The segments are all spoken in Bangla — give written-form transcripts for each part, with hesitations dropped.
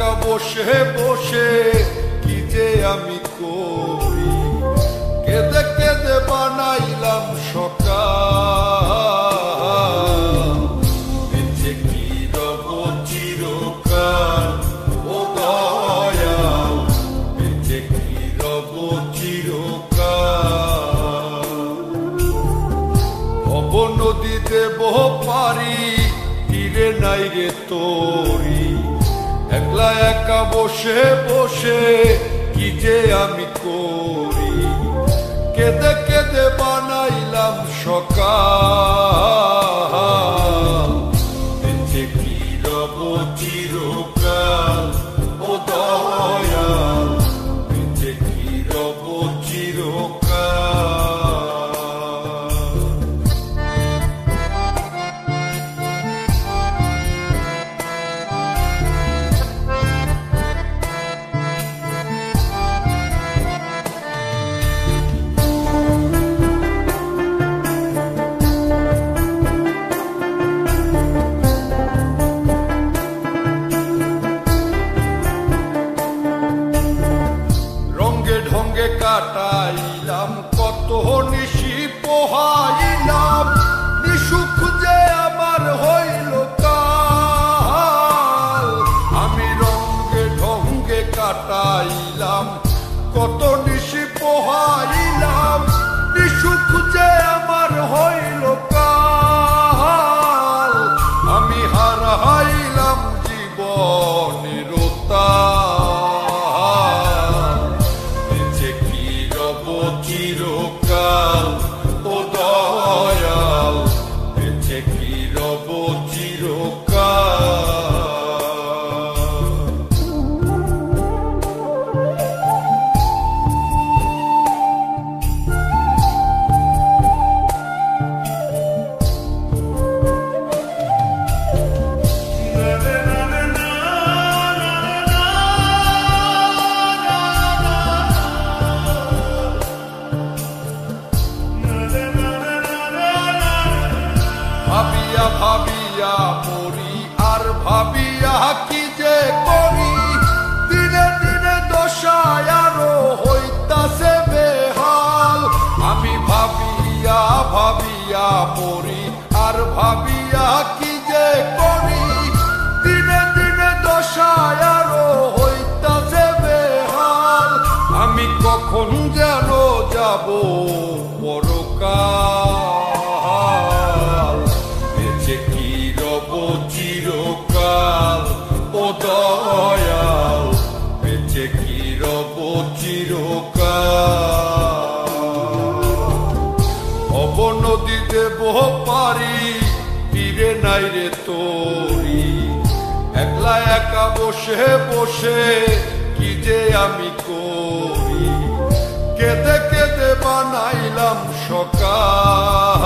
একা বসে বসে কি যে আমি করি, কেঁদে কেঁদে বানাইলাম সকাল। বেঁচে কি রব চিরকাল ও দয়াল, বেঁচে কি রব চিরকাল। ভব নদীতে বহ পারি, তীরে নাই রে তোরি, একলা একা বসে বসে কি যে আমি করি, কেঁদে কেঁদে বানাইলাম সকাল। বেঁচে কি রব চিরকাল ও দয়াল, বেঁচে কি রব চিরকাল। কাটাইলাম কত নিশি পোহাইলাম, নিশুক যে আমার হইল কাল। আমি রঙ্গে ঢঙ্গে কাটাইলাম কত নিশি পোহাইলাম, নিশুক যে আমার হইল কাল। আমি হারাইলাম জীবনের চিরকাল ও দয়াল, বেঁচে কি রব চিরকাল। ভাবিয়া ভাবিয়া মরি আর ভাবিয়া কি যে করি, দিনে দিনে দশায় আরো হইতাছে বেহাল। আমি ভাবিয়া ভাবিয়া মরি আর ভাবিয়া কি যে করি, দিনে দিনে দশায় আরো হইতাছে বেহাল। আমি কখন যেন যাব পরকাল, বেঁচে কি রব চিরকাল ও দয়াল, বেঁচে কি রব চিরকাল। ভব নদীতে বহ পারি, তীরে নাই রে তোরি, একলা একা বসে বসে কি যে আমি করি, কেঁদে কেঁদে বানাইলাম সকাল।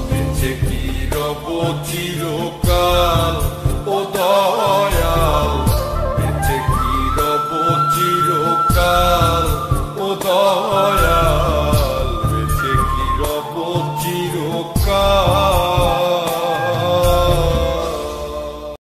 বেঁচে কি রব চিরকাল ও দয়াল, বেঁচে কি রব চিরকাল ও দয়াল।